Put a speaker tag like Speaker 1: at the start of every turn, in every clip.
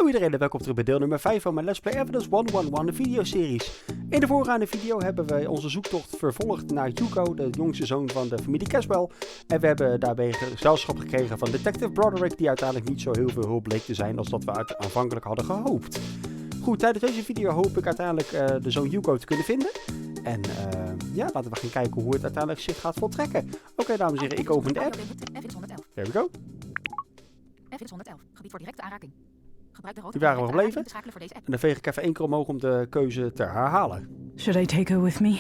Speaker 1: Hallo iedereen en welkom terug bij deel nummer 5 van mijn Let's Play Evidence 111, de videoseries. In de voorgaande video hebben we onze zoektocht vervolgd naar Hugo, de jongste zoon van de familie Caswell. En we hebben daarbij gezelschap gekregen van Detective Broderick, die uiteindelijk niet zo heel veel hulp bleek te zijn als dat we aanvankelijk hadden gehoopt. Goed, tijdens deze video hoop ik uiteindelijk de zoon Hugo te kunnen vinden. En ja, laten we gaan kijken hoe het uiteindelijk zich gaat voltrekken. Oké, dames en heren, ik open de app. There we go.
Speaker 2: Evidence 111, gebied voor directe aanraking. Gebruik de rode
Speaker 1: Die waren we gebleven.
Speaker 2: voor deze app.
Speaker 1: En dan veeg ik even 1 keer omhoog om de keuze te herhalen.
Speaker 3: Should I take her with me?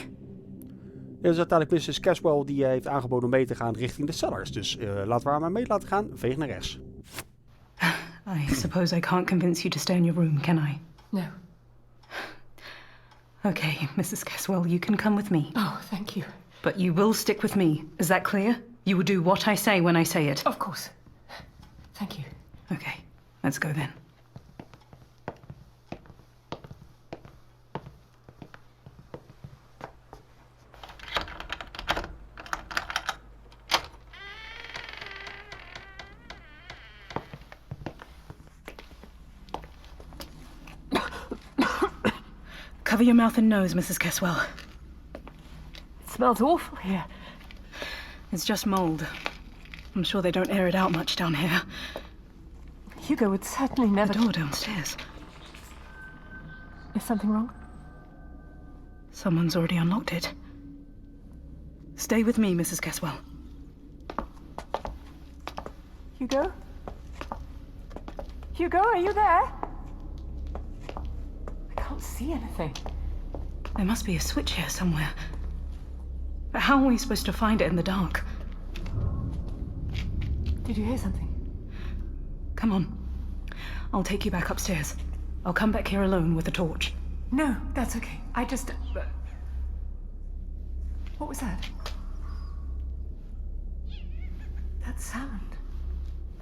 Speaker 1: Dit is uiteindelijk Mrs. Caswell die heeft aangeboden om mee te gaan richting de cellars. Dus laten we haar maar mee laten gaan. Veeg naar rechts.
Speaker 3: I suppose I can't convince you to stay in your room, can I?
Speaker 2: No.
Speaker 3: Okay, Mrs. Caswell, you can come with me.
Speaker 2: Oh, thank you.
Speaker 3: But you will stick with me. Is that clear? You will do what I say when I say it.
Speaker 2: Of course. Thank you.
Speaker 3: Okay, let's go then. Cover your mouth and nose, Mrs. Caswell.
Speaker 2: It smells awful here.
Speaker 3: It's just mold. I'm sure they don't air it out much down here.
Speaker 2: Hugo would certainly never...
Speaker 3: The door downstairs.
Speaker 2: Is something wrong?
Speaker 3: Someone's already unlocked it. Stay with me, Mrs. Caswell.
Speaker 2: Hugo? Hugo, are you there? I can't see anything.
Speaker 3: There must be a switch here somewhere. But how are we supposed to find it in the dark?
Speaker 2: Did you hear something?
Speaker 3: Come on. I'll take you back upstairs. I'll come back here alone with a torch.
Speaker 2: No, that's okay. I just... What was that? That sound.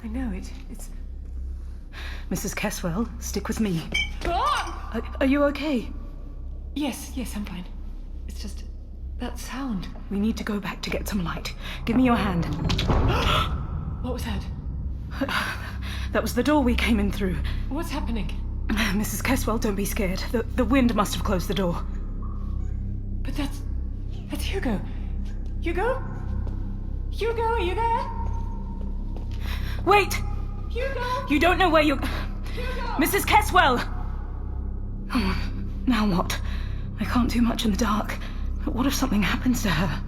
Speaker 2: I know it. It's...
Speaker 3: Mrs. Caswell, stick with me.
Speaker 2: Ah!
Speaker 3: Are you okay?
Speaker 2: Yes, I'm fine. It's just... that sound.
Speaker 3: We need to go back to get some light. Give me your hand.
Speaker 2: What was that?
Speaker 3: That was the door we came in through.
Speaker 2: What's happening?
Speaker 3: Mrs. Caswell, don't be scared. The wind must have closed the door.
Speaker 2: But that's Hugo. Hugo? Hugo, are you there?
Speaker 3: Wait!
Speaker 2: Hugo!
Speaker 3: You don't know where you're...
Speaker 2: Hugo!
Speaker 3: Mrs. Caswell! Oh, now what? I can't do much in the dark. But what if something happens to her?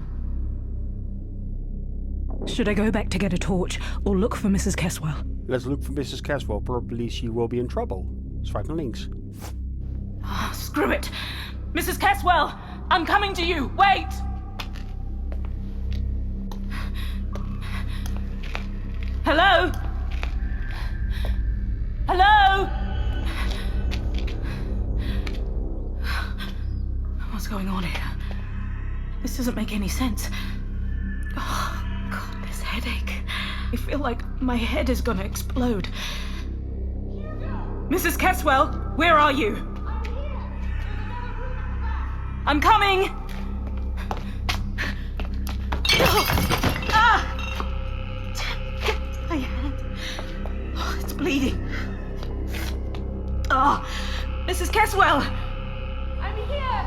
Speaker 3: Should I go back to get a torch or look for Mrs. Caswell?
Speaker 1: Let's look for Mrs. Caswell. Probably she will be in trouble. Swipe naar links.
Speaker 3: Oh, screw it! Mrs. Caswell! I'm coming to you! Wait! Hello? Hello? What's going on here? This doesn't make any sense. Oh, God, this headache. I feel like my head is gonna explode. Mrs. Caswell, where are you? I'm coming! Ah! My hand. Oh, it's bleeding. Oh, Mrs. Caswell!
Speaker 2: I'm here!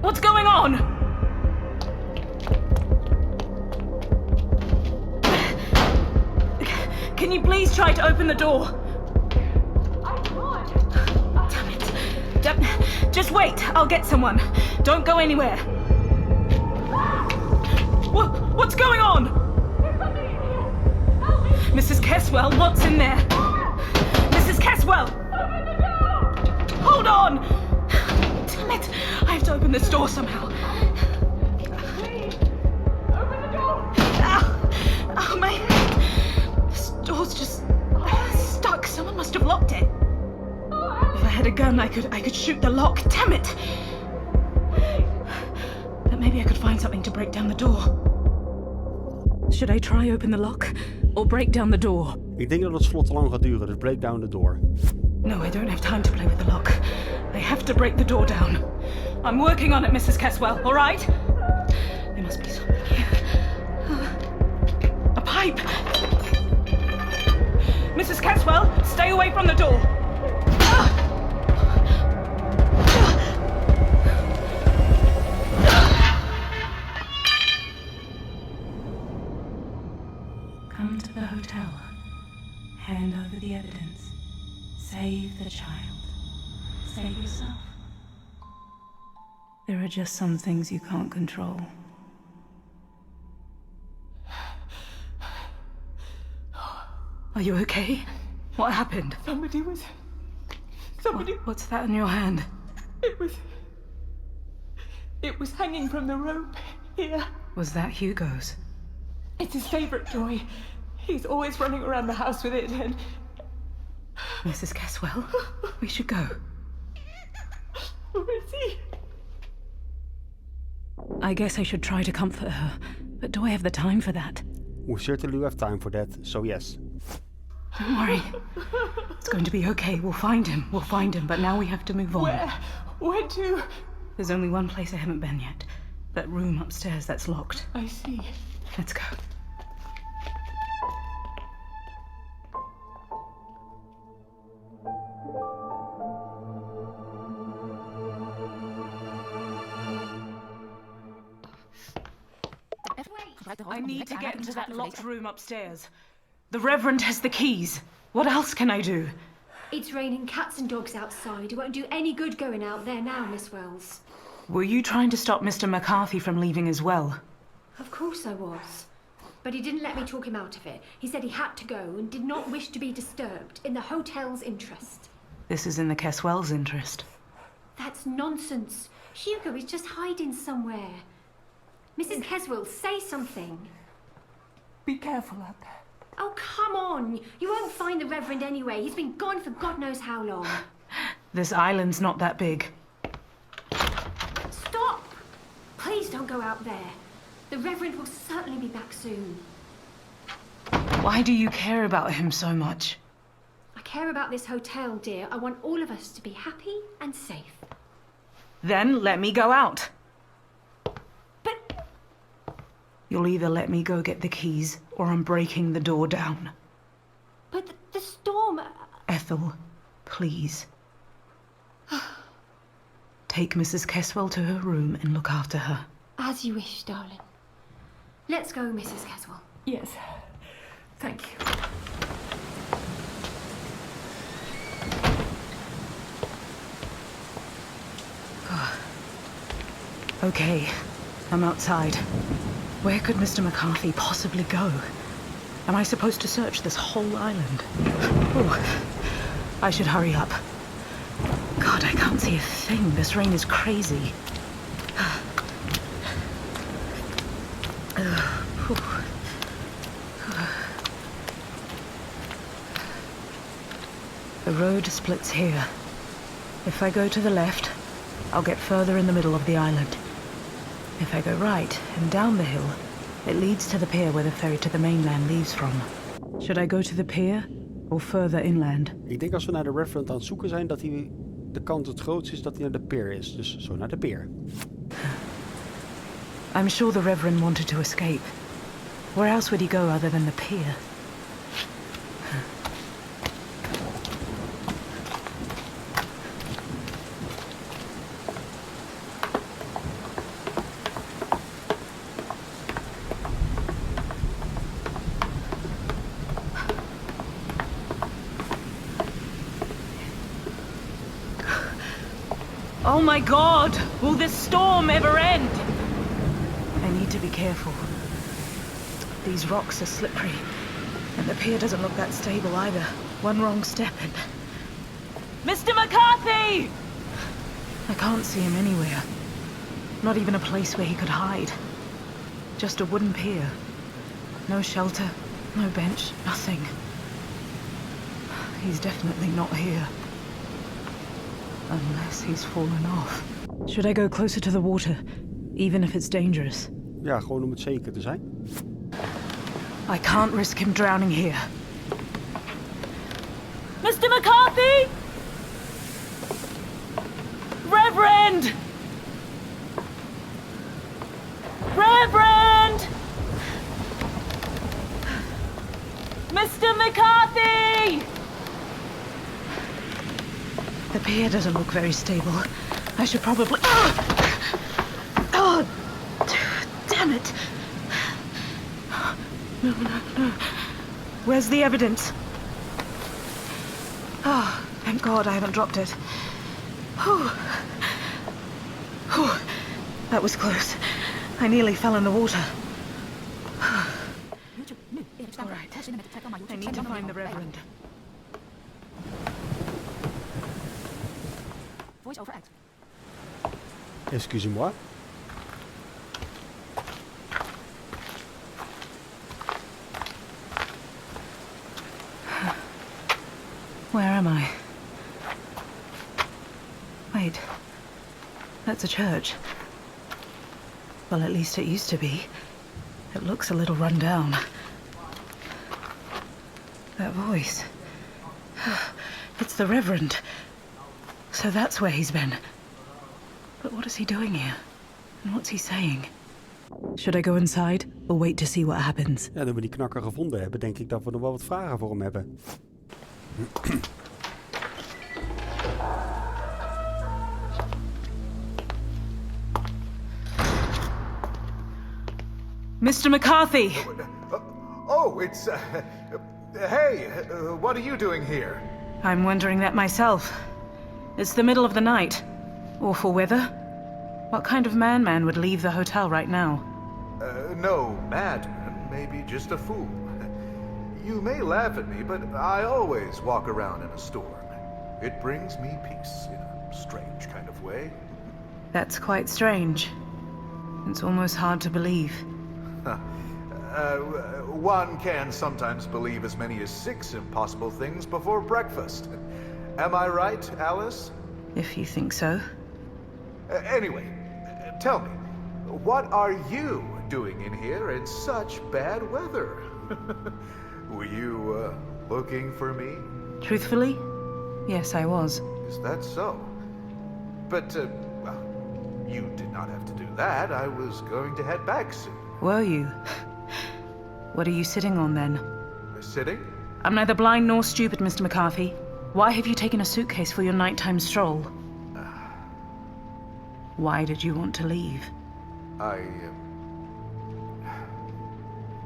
Speaker 3: What's going on? Can you please try to open the door?
Speaker 2: I can't!
Speaker 3: Damn it. Just wait, I'll get someone. Don't go anywhere. What's going on?
Speaker 2: There's something in here! Help me!
Speaker 3: Mrs. Caswell, what's in there? Mrs. Caswell!
Speaker 2: Open the door!
Speaker 3: Hold on! Damn it, I have to open this door somehow.
Speaker 2: Please! Open the door!
Speaker 3: Oh my head. This door's just stuck. Someone must have locked it. If I had a gun, I could shoot the lock. Damn it! But maybe I could find something to break down the door. Should I try open the lock or break down the door?
Speaker 1: Ik denk dat het slot te lang gaat duren, dus break down the door.
Speaker 3: No, I don't have time to play with the lock. I have to break the door down. I'm working on it, Mrs. Caswell, all right? There must be something here. A pipe! Mrs. Caswell, stay away from the door.
Speaker 4: Come to the hotel. Hand over the evidence. Save the child. Save yourself. There are just some things you can't control.
Speaker 3: Are you okay? What happened?
Speaker 2: Somebody...
Speaker 3: What's that in your hand?
Speaker 2: It was hanging from the rope here.
Speaker 3: Was that Hugo's?
Speaker 2: It's his favorite toy. He's always running around the house with it and...
Speaker 3: Mrs. Caswell, we should go.
Speaker 2: Where is he?
Speaker 3: I guess I should try to comfort her, but do I have the time for that?
Speaker 1: We certainly do have time for that, so yes.
Speaker 3: Don't worry. It's going to be okay. We'll find him, but now we have to move on.
Speaker 2: Where to?
Speaker 3: There's only one place I haven't been yet. That room upstairs that's locked.
Speaker 2: I see.
Speaker 3: Let's go. I need to get into that locked room upstairs. The Reverend has the keys. What else can I do?
Speaker 5: It's raining cats and dogs outside. It won't do any good going out there now, Miss Wells.
Speaker 3: Were you trying to stop Mr. McCarthy from leaving as well?
Speaker 5: Of course I was. But he didn't let me talk him out of it. He said he had to go and did not wish to be disturbed, in the hotel's interest.
Speaker 3: This is in the Caswell's interest.
Speaker 5: That's nonsense. Hugo is just hiding somewhere. Mrs. Caswell, say something.
Speaker 2: Be careful out there.
Speaker 5: Oh, come on. You won't find the Reverend anyway. He's been gone for God knows how long.
Speaker 3: This island's not that big.
Speaker 5: Stop! Please don't go out there. The Reverend will certainly be back soon.
Speaker 3: Why do you care about him so much?
Speaker 5: I care about this hotel, dear. I want all of us to be happy and safe.
Speaker 3: Then let me go out.
Speaker 5: But...
Speaker 3: You'll either let me go get the keys, or I'm breaking the door down.
Speaker 5: But the storm...
Speaker 3: Ethel, please. Take Mrs. Caswell to her room and look after her.
Speaker 5: As you wish, darling. Let's go, Mrs. Caswell.
Speaker 2: Yes. Thank you.
Speaker 3: Okay, I'm outside. Where could Mr. McCarthy possibly go? Am I supposed to search this whole island? Oh, I should hurry up. God, I can't see a thing. This rain is crazy. The road splits here. If I go to the left, I'll get further in the middle of the island. If I go right and down the hill, it leads to the pier where the ferry to the mainland leaves from. Should I go to the pier or further inland?
Speaker 1: Ik denk als we naar de Reverend aan het zoeken zijn, dat hij de kans het grootst is dat hij naar de pier is. Dus zo naar de pier.
Speaker 3: I'm sure the Reverend wanted to escape. Where else would he go other than the pier? Oh my God! Will this storm ever end? I need to be careful. These rocks are slippery, and the pier doesn't look that stable either. One wrong step and... Mr. McCarthy! I can't see him anywhere. Not even a place where he could hide. Just a wooden pier. No shelter, no bench, nothing. He's definitely not here. Unless he's fallen off. Should I go closer to the water, even if it's dangerous?
Speaker 1: Ja, gewoon om het zeker te zijn.
Speaker 3: I can't risk him drowning here. Mr. McCarthy! Reverend! Reverend! Mr. McCarthy! The pier doesn't look very stable. I should probably... Oh! Damn it! No. Where's the evidence? Oh, thank God I haven't dropped it. Whew. That was close. I nearly fell in the water. All right. I need to find the Reverend.
Speaker 1: Excusez-moi.
Speaker 3: Where am I? Wait. That's a church. Well, at least it used to be. It looks a little run down. That voice. It's the Reverend. So that's where he's been. But what is he doing here? And what's he saying? Should I go inside or wait to see what happens?
Speaker 1: Ja, nu we die knakker gevonden hebben, denk ik dat we nog wel wat vragen voor hem hebben.
Speaker 3: Mr. McCarthy!
Speaker 6: Oh, it's... hey, what are you doing here?
Speaker 3: I'm wondering that myself. It's the middle of the night. Awful weather. What kind of man would leave the hotel right now?
Speaker 6: No madman, maybe just a fool. You may laugh at me, but I always walk around in a storm. It brings me peace in a strange kind of way.
Speaker 3: That's quite strange. It's almost hard to believe.
Speaker 6: One can sometimes believe as many as 6 impossible things before breakfast. Am I right, Alice?
Speaker 3: If you think so.
Speaker 6: Anyway, tell me, what are you doing in here in such bad weather? Were you, looking for me?
Speaker 3: Truthfully? Yes, I was.
Speaker 6: Is that so? But, well, you did not have to do that. I was going to head back soon.
Speaker 3: Were you? What are you sitting on then?
Speaker 6: Sitting?
Speaker 3: I'm neither blind nor stupid, Mr. McCarthy. Why have you taken a suitcase for your nighttime stroll? Why did you want to leave?
Speaker 6: I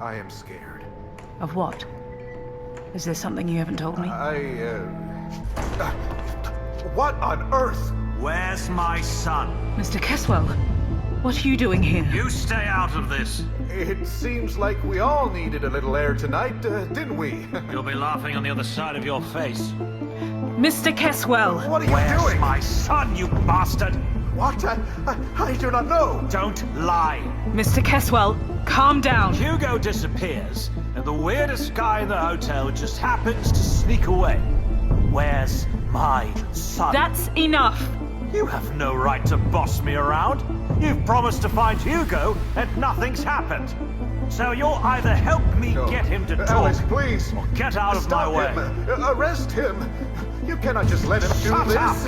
Speaker 6: am scared.
Speaker 3: Of what? Is there something you haven't told me?
Speaker 6: What on earth?
Speaker 7: Where's my son?
Speaker 3: Mr. Caswell, what are you doing here?
Speaker 7: You stay out of this.
Speaker 6: It seems like we all needed a little air tonight, didn't we?
Speaker 7: You'll be laughing on the other side of your face.
Speaker 3: Mr. Caswell!
Speaker 6: What are you
Speaker 7: Where's
Speaker 6: doing?
Speaker 7: my son, you bastard?
Speaker 6: What? I do not know.
Speaker 7: Don't lie.
Speaker 3: Mr. Caswell, calm down.
Speaker 7: Hugo disappears, and the weirdest guy in the hotel just happens to sneak away. Where's my son?
Speaker 3: That's enough.
Speaker 7: You have no right to boss me around. You've promised to find Hugo, and nothing's happened. So you'll either help me get him to talk,
Speaker 6: Alice, please.
Speaker 7: or get out of
Speaker 6: Stop
Speaker 7: my way.
Speaker 6: him. Arrest him. You cannot just let him do
Speaker 7: Shut
Speaker 6: this.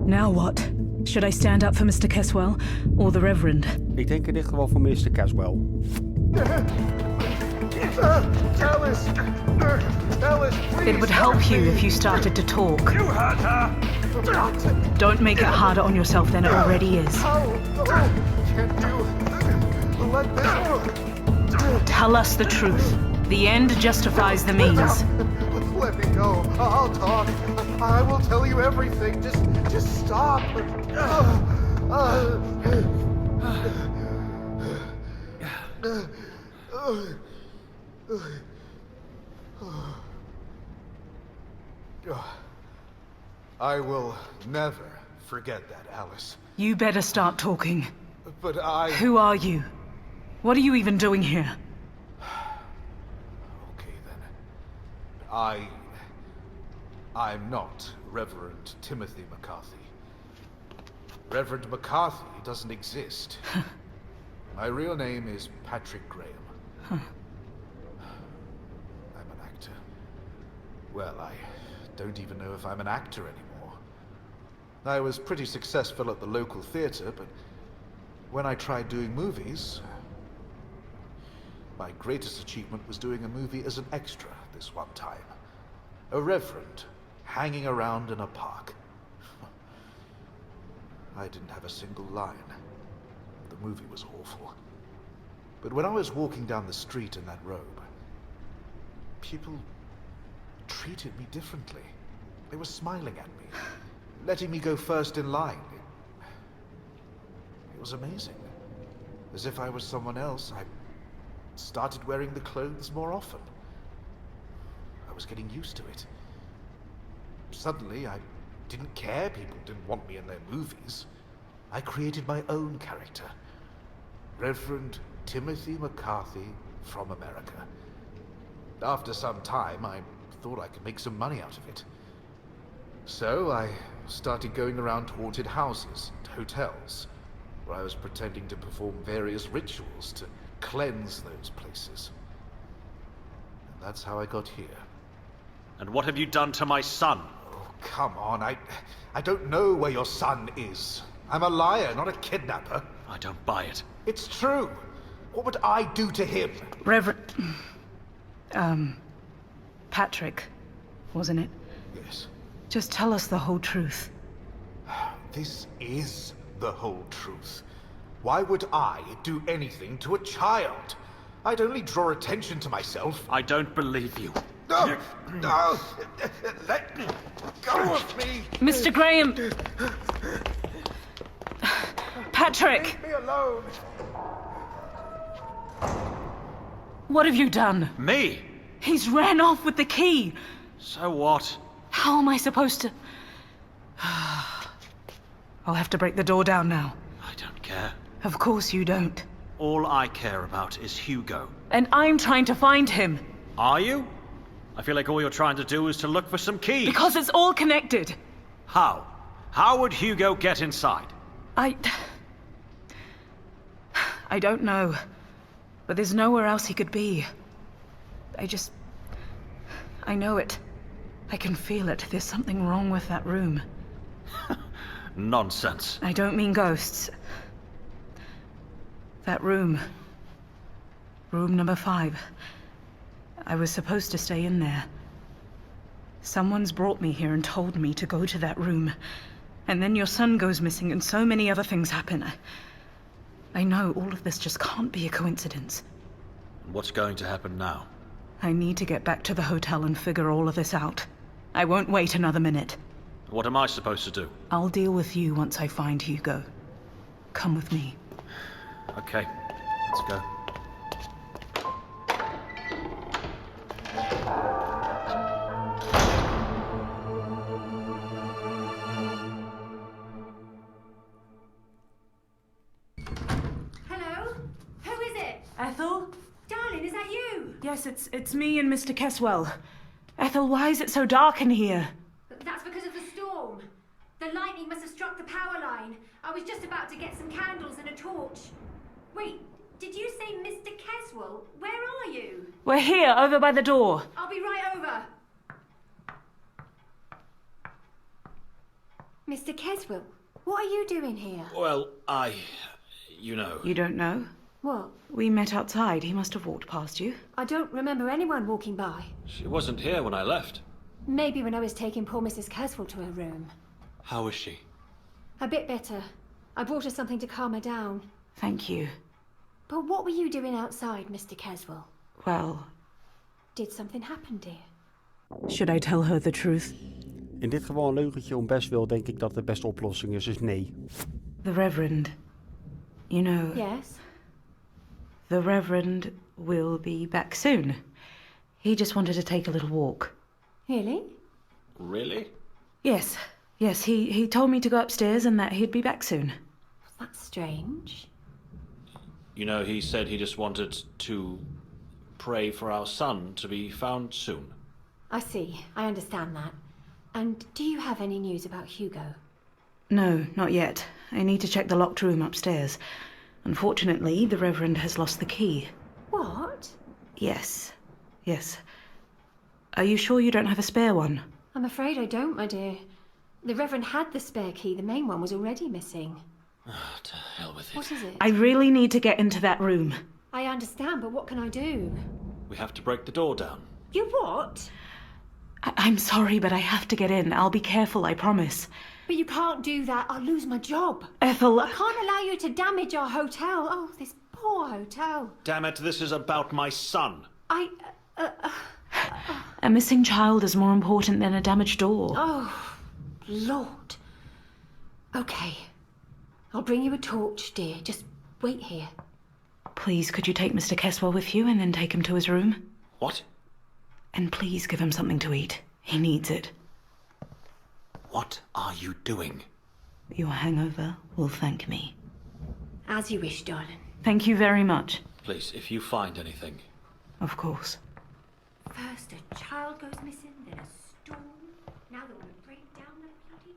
Speaker 3: Now what? Should I stand up for Mr. Caswell or the Reverend?
Speaker 1: Ik denk in dit geval voor Mr. Caswell.
Speaker 6: Alice, please.
Speaker 3: It would help you if you started to talk.
Speaker 7: You hurt her.
Speaker 3: Don't make it harder on yourself than it already is.
Speaker 6: How can you let this?
Speaker 3: Tell us the truth. The end justifies the means.
Speaker 6: Let me go. I'll talk. I will tell you everything. Just stop. I will never forget that, Alice.
Speaker 3: You better start talking.
Speaker 6: But I...
Speaker 3: Who are you? What are you even doing here?
Speaker 6: Okay, then. I'm not Reverend Timothy McCarthy. Reverend McCarthy doesn't exist. My real name is Patrick Graham. I'm an actor. Well, I don't even know if I'm an actor anymore. I was pretty successful at the local theater, but when I tried doing movies, my greatest achievement was doing a movie as an extra this one time. A reverend hanging around in a park. I didn't have a single line. The movie was awful. But when I was walking down the street in that robe, people treated me differently. They were smiling at me, letting me go first in line. It was amazing. As if I was someone else, I started wearing the clothes more often. I was getting used to it. Suddenly, I didn't care people didn't want me in their movies. I created my own character. Reverend Timothy McCarthy from America. After some time, I thought I could make some money out of it. So I started going around to haunted houses and hotels, where I was pretending to perform various rituals to cleanse those places. And that's how I got here.
Speaker 7: And what have you done to my son?
Speaker 6: Oh, come on, I don't know where your son is. I'm a liar, not a kidnapper.
Speaker 7: I don't buy it.
Speaker 6: It's true. What would I do to him?
Speaker 3: Reverend... Patrick, wasn't it?
Speaker 6: Yes.
Speaker 3: Just tell us the whole truth.
Speaker 6: This is the whole truth. Why would I do anything to a child? I'd only draw attention to myself.
Speaker 7: I don't believe you.
Speaker 6: No! No! Let go of me!
Speaker 3: Mr. Graham! Patrick!
Speaker 6: Leave me alone!
Speaker 3: What have you done?
Speaker 7: Me?
Speaker 3: He's ran off with the key!
Speaker 7: So what?
Speaker 3: How am I supposed to... I'll have to break the door down now.
Speaker 7: I don't care.
Speaker 3: Of course you don't.
Speaker 7: All I care about is Hugo.
Speaker 3: And I'm trying to find him.
Speaker 7: Are you? I feel like all you're trying to do is to look for some keys.
Speaker 3: Because it's all connected.
Speaker 7: How? How would Hugo get inside?
Speaker 3: I don't know. But there's nowhere else he could be. I know it. I can feel it. There's something wrong with that room.
Speaker 7: Nonsense.
Speaker 3: I don't mean ghosts. That room. Room number 5. I was supposed to stay in there. Someone's brought me here and told me to go to that room. And then your son goes missing and so many other things happen. I know all of this just can't be a coincidence.
Speaker 7: What's going to happen now?
Speaker 3: I need to get back to the hotel and figure all of this out. I won't wait another minute.
Speaker 7: What am I supposed to do?
Speaker 3: I'll deal with you once I find Hugo. Come with me.
Speaker 7: Okay, let's go.
Speaker 5: Hello? Who is it?
Speaker 3: Ethel?
Speaker 5: Darling, is that you?
Speaker 3: Yes, it's me and Mr. Caswell. Ethel, why is it so dark in here?
Speaker 5: That's because of the storm. The lightning must have struck the power line. I was just about to get some candles and a torch. Wait, did you say Mr. Caswell? Where are you?
Speaker 3: We're here, over by the door.
Speaker 5: I'll be right over. Mr. Caswell, what are you doing here?
Speaker 7: Well, you know.
Speaker 3: You don't know?
Speaker 5: What?
Speaker 3: We met outside. He must have walked past you.
Speaker 5: I don't remember anyone walking by.
Speaker 7: She wasn't here when I left.
Speaker 5: Maybe when I was taking poor Mrs. Caswell to her room.
Speaker 7: How is she?
Speaker 5: A bit better. I brought her something to calm her down.
Speaker 3: Thank you.
Speaker 5: But what were you doing outside, Mr. Caswell?
Speaker 3: Well,
Speaker 5: Did something happen, dear?
Speaker 3: should I tell her the truth?
Speaker 1: In dit geval een leugentje om best wil, denk ik dat de beste oplossing is, dus nee.
Speaker 3: The Reverend. You know,
Speaker 5: Yes?
Speaker 3: the Reverend will be back soon. He just wanted to take a little walk.
Speaker 5: Really?
Speaker 7: Really?
Speaker 3: Yes, he told me to go upstairs and that he'd be back soon.
Speaker 5: That's strange.
Speaker 7: You know, he said he just wanted to pray for our son to be found soon.
Speaker 5: I see. I understand that. And do you have any news about Hugo?
Speaker 3: No, not yet. I need to check the locked room upstairs. Unfortunately, the Reverend has lost the key.
Speaker 5: What?
Speaker 3: Yes. Are you sure you don't have a spare one?
Speaker 5: I'm afraid I don't, my dear. The Reverend had the spare key. The main one was already missing.
Speaker 7: To hell with it.
Speaker 5: What is it?
Speaker 3: I really need to get into that room.
Speaker 5: I understand, but what can I do?
Speaker 7: We have to break the door down.
Speaker 5: You what?
Speaker 3: I'm sorry, but I have to get in. I'll be careful, I promise.
Speaker 5: But you can't do that. I'll lose my job.
Speaker 3: Ethel...
Speaker 5: I can't allow you to damage our hotel. Oh, this poor hotel.
Speaker 7: Damn it, this is about my son.
Speaker 3: A missing child is more important than a damaged door.
Speaker 5: Oh, Lord. Okay. I'll bring you a torch, dear. Just wait here.
Speaker 3: Please, could you take Mr. Caswell with you and then take him to his room?
Speaker 7: What?
Speaker 3: And please give him something to eat. He needs it.
Speaker 7: What are you doing?
Speaker 3: Your hangover will thank me.
Speaker 5: As you wish, darling.
Speaker 3: Thank you very much.
Speaker 7: Please, if you find anything.
Speaker 3: Of course.
Speaker 5: First a child goes missing, then a storm. Now they want to break down the bloody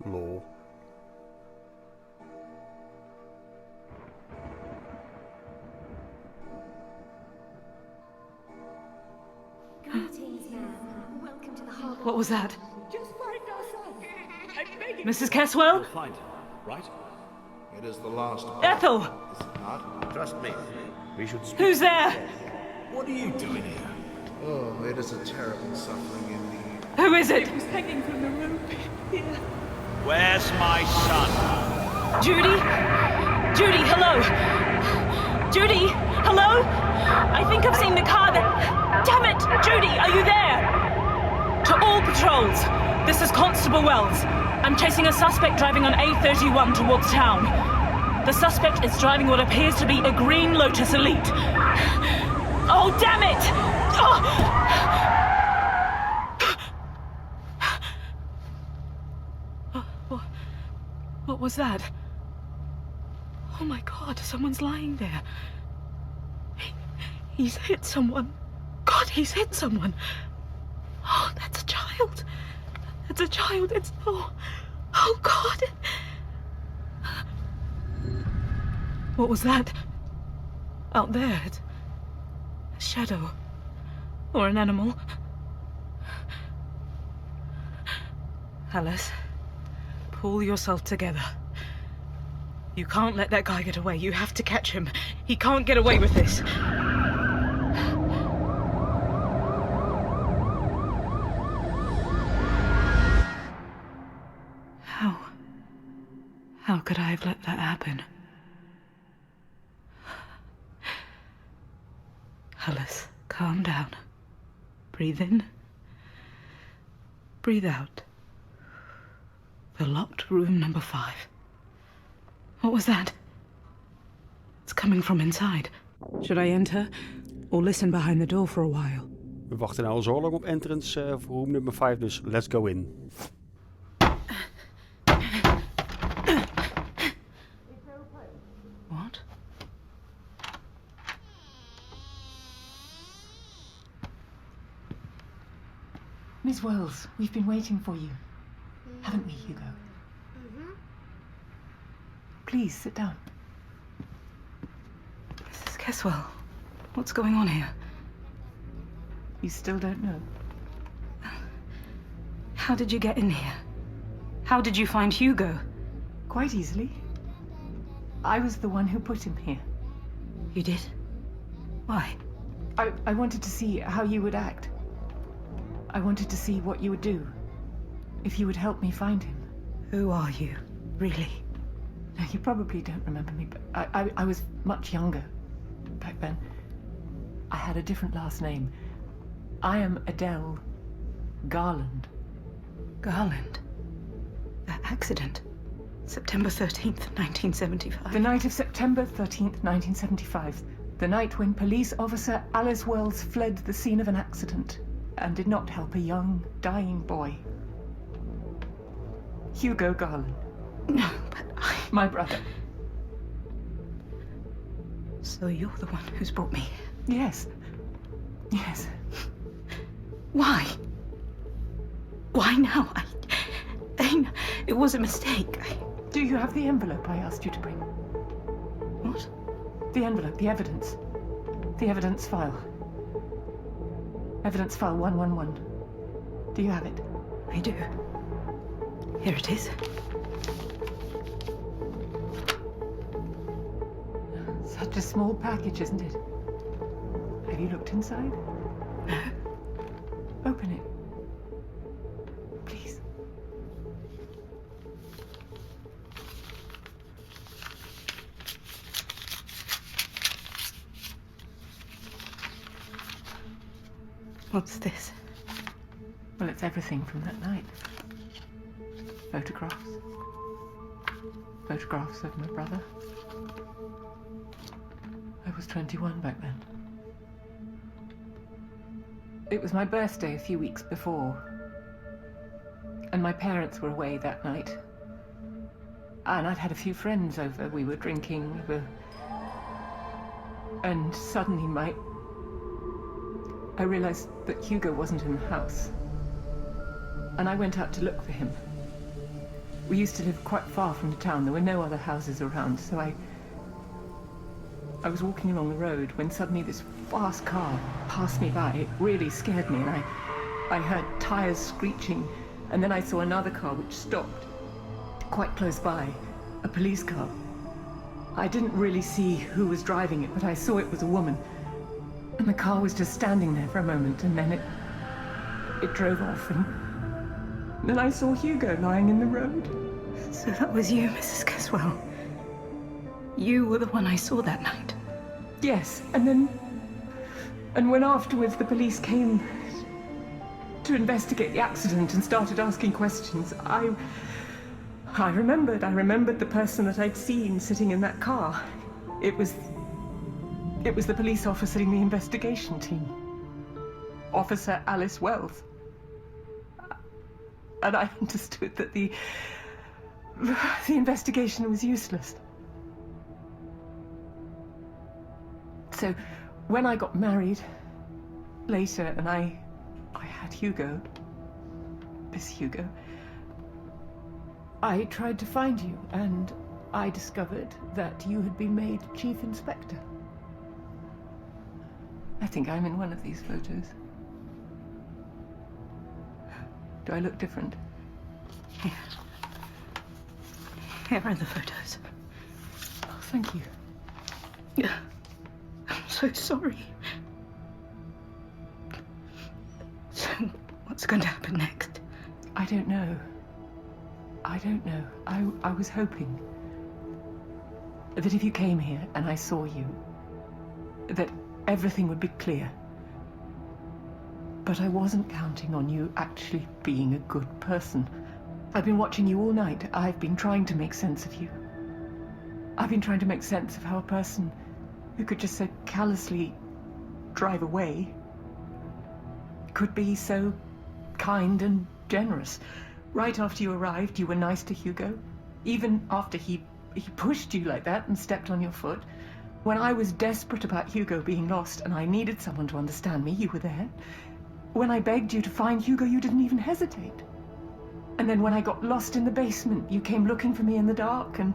Speaker 5: door.
Speaker 1: Lol.
Speaker 5: Greetings, ma'am. Welcome to the harbour.
Speaker 3: What was that?
Speaker 8: Just find our son. I'm begging.
Speaker 3: Mrs. Caswell?
Speaker 7: We'll find him, right?
Speaker 6: It is the last.
Speaker 3: Ethel!
Speaker 9: Trust me, we should speak.
Speaker 3: Who's there?
Speaker 9: What are you doing here?
Speaker 6: Oh, it is a terrible suffering indeed.
Speaker 3: Who is it?
Speaker 8: He's hanging from the rope. Here.
Speaker 7: Where's my son?
Speaker 3: Judy? Judy, hello? Judy, hello? I think I've seen the car that... Damn it! Judy, are you there? To all patrols, this is Constable Wells. I'm chasing a suspect driving on A31 towards town. The suspect is driving what appears to be a green Lotus Elite. Oh, damn it! Oh! What was that? Oh my God, someone's lying there. He's hit someone. God, he's hit someone. Oh, that's a child. That's a child. It's... Oh God. What was that? Out there. It's a shadow. Or an animal. Alice, pull yourself together. You can't let that guy get away. You have to catch him. He can't get away with this. How could I have let that happen? Alice, calm down. Breathe in. Breathe out. The locked room number 5. What was that? It's coming from inside. Should I enter? Or listen behind the door for a while?
Speaker 1: We wachten nou al zo lang op entrance voor room nummer 5, dus let's go in.
Speaker 3: What?
Speaker 2: Miss Wells, we've been waiting for you. Haven't we, Hugo? Please, sit down.
Speaker 3: Mrs. Caswell, what's going on here?
Speaker 2: You still don't know?
Speaker 3: How did you get in here? How did you find Hugo?
Speaker 2: Quite easily. I was the one who put him here.
Speaker 3: You did? Why?
Speaker 2: I wanted to see how you would act. I wanted to see what you would do. If you would help me find him.
Speaker 3: Who are you, really?
Speaker 2: Now, you probably don't remember me, but I was much younger back then. I had a different last name. I am Adele Garland.
Speaker 3: Garland? That accident? September 13th, 1975.
Speaker 2: The night of September 13th, 1975. The night when police officer Alice Wells fled the scene of an accident and did not help a young, dying boy. Hugo Garland.
Speaker 3: No, but
Speaker 2: My brother.
Speaker 3: So you're the one who's brought me here?
Speaker 2: Yes. Yes.
Speaker 3: Why? Why now? It was a mistake.
Speaker 2: Do you have the envelope I asked you to bring?
Speaker 3: What?
Speaker 2: The envelope, the evidence. The evidence file. Evidence file 111. Do you have it?
Speaker 3: I do. Here it is.
Speaker 2: Such a small package, isn't it? Have you looked inside?
Speaker 3: No.
Speaker 2: Open it. Please.
Speaker 3: What's this?
Speaker 2: Well, it's everything from that night. Photographs. Photographs of my brother. I was 21 back then. It was my birthday a few weeks before, and my parents were away that night. And I'd had a few friends over. We were drinking, and suddenly I realized that Hugo wasn't in the house. And I went out to look for him. We used to live quite far from the town. There were no other houses around, so I was walking along the road when suddenly this fast car passed me by. It really scared me, and I heard tires screeching, and then I saw another car which stopped quite close by, a police car. I didn't really see who was driving it, but I saw it was a woman. And the car was just standing there for a moment, and then it drove off, and then I saw Hugo lying in the road.
Speaker 3: So that was you, Mrs. Caswell. You were the one I saw that night.
Speaker 2: Yes, and when afterwards the police came to investigate the accident and started asking questions, I remembered the person that I'd seen sitting in that car. It was the police officer in the investigation team. Officer Alice Wells. And I understood that the investigation was useless. So when I got married later and I had Hugo, this Hugo, I tried to find you, and I discovered that you had been made chief inspector. I think I'm in one of these photos. Do I look different?
Speaker 3: Here. Here are the photos.
Speaker 2: Oh, thank you.
Speaker 3: I'm so sorry. So, what's going to happen next?
Speaker 2: I don't know. I was hoping that if you came here and I saw you, that everything would be clear. But I wasn't counting on you actually being a good person. I've been watching you all night. I've been trying to make sense of you. I've been trying to make sense of how a person who could just so callously drive away could be so kind and generous. Right after you arrived, you were nice to Hugo. Even after he pushed you like that and stepped on your foot. When I was desperate about Hugo being lost and I needed someone to understand me, you were there. When I begged you to find Hugo, you didn't even hesitate. And then when I got lost in the basement, you came looking for me in the dark and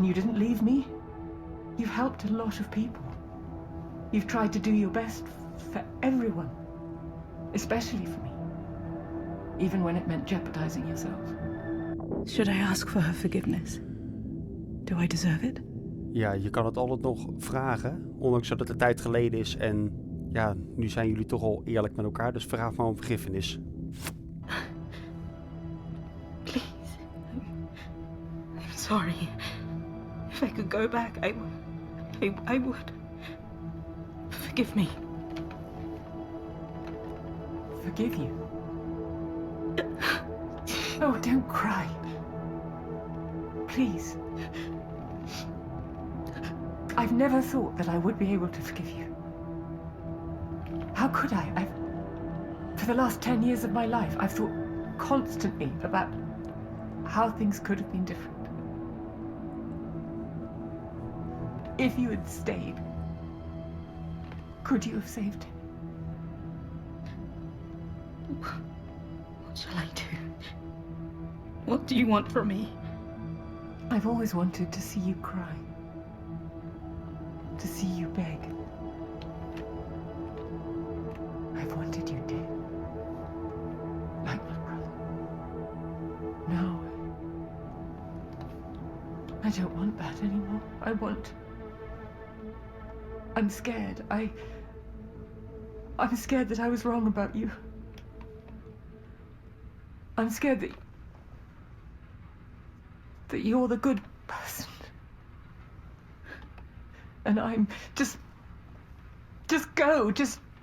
Speaker 2: you didn't leave me. You've helped a lot of people. You've tried to do your best for everyone, especially for me, even when it meant jeopardizing yourself.
Speaker 3: Should I ask for her forgiveness? Do I deserve it?
Speaker 1: Ja, je kan het altijd nog vragen, ondanks dat het een tijd geleden is. En ja, nu zijn jullie toch al eerlijk met elkaar, dus vraag maar om vergiffenis.
Speaker 3: Please. I'm sorry. If I could go back, I would. Forgive me.
Speaker 2: Forgive you? Oh, don't cry. Please. I've never thought that I would be able to forgive you. How could I? For the last 10 years of my life, I've thought constantly about how things could have been different. If you had stayed, could you have saved him?
Speaker 3: What shall I do? What do you want from me?
Speaker 2: I've always wanted to see you cry. To see you beg. I've wanted you dead. Like my brother. Now, I don't want that anymore. I want I'm scared. I'm scared that I was wrong about you. I'm scared that you're the good person. And I'm just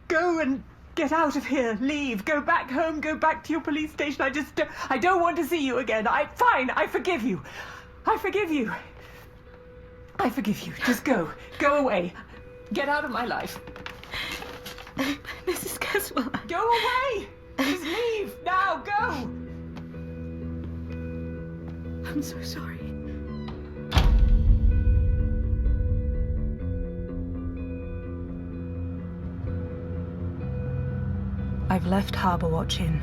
Speaker 2: go and get out of here. Leave. Go back home. Go back to your police station. I don't want to see you again. Fine. I forgive you. I forgive you. I forgive you. Just go. Go away. Get out of my life.
Speaker 3: Mrs. Caswell.
Speaker 2: Go away. Just leave. Now. Go.
Speaker 3: I'm so sorry. I've left Harbour Watch Inn.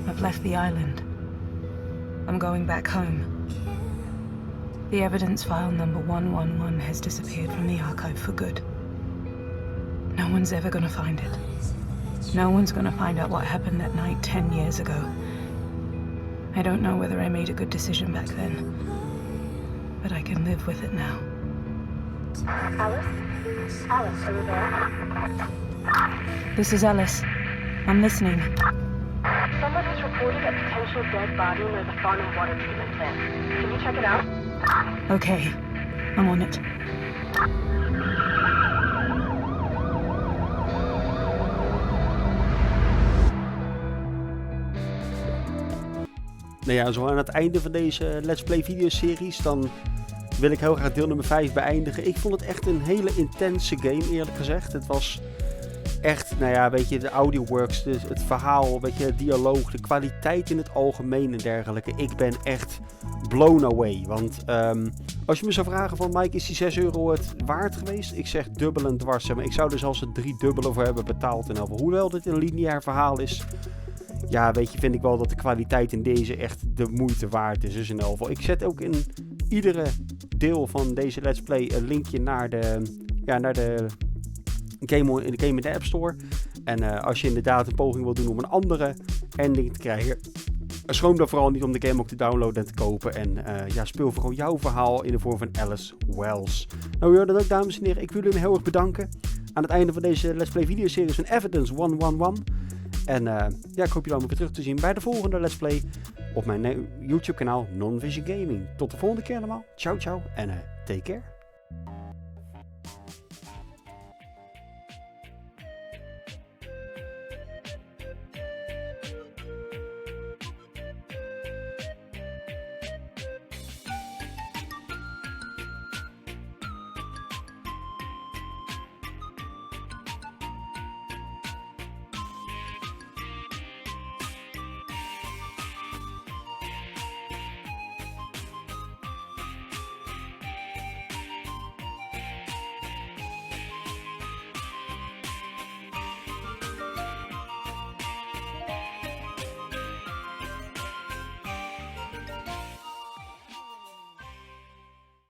Speaker 3: I've left the island. I'm going back home. The evidence file number 111 has disappeared from the archive for good. No one's ever gonna find it. No one's gonna find out what happened that night 10 years ago. I don't know whether I made a good decision back then, but I can live with it now.
Speaker 10: Alice? Alice, are you there?
Speaker 3: This is Alice. I'm listening.
Speaker 10: Someone has reported a potential dead body near the farm and water treatment plant. Can you check it out?
Speaker 3: Okay, I'm on it.
Speaker 1: Nou ja, zo aan het einde van deze Let's Play videoseries, dan wil ik heel graag deel nummer 5 beëindigen. Ik vond het echt een hele intense game, eerlijk gezegd. Het was echt, nou ja, weet je, de audio works, dus het verhaal, weet je, het dialoog, de kwaliteit in het algemeen en dergelijke. Ik ben echt blown away. Want als je me zou vragen van, Mike, is die 6 euro het waard geweest? Ik zeg dubbel en dwars. Maar ik zou er zelfs het 3 dubbele voor hebben betaald. En hoewel dit een lineair verhaal is, ja, weet je, vind ik wel dat de kwaliteit in deze echt de moeite waard is. Dus in elk geval, ik zet ook in iedere deel van deze Let's Play een linkje naar de game in de App Store. En als je inderdaad een poging wilt doen om een andere ending te krijgen, schroom dan vooral niet om de game ook te downloaden en te kopen. En speel vooral jouw verhaal in de vorm van Alice Wells. Nou, u hoort dat ook, dames en heren. Ik wil jullie heel erg bedanken aan het einde van deze Let's Play videoseries van Evidence 111. En ik hoop jullie allemaal weer terug te zien bij de volgende Let's Play op mijn YouTube kanaal Non-Vision Gaming. Tot de volgende keer allemaal. Ciao, ciao en take care.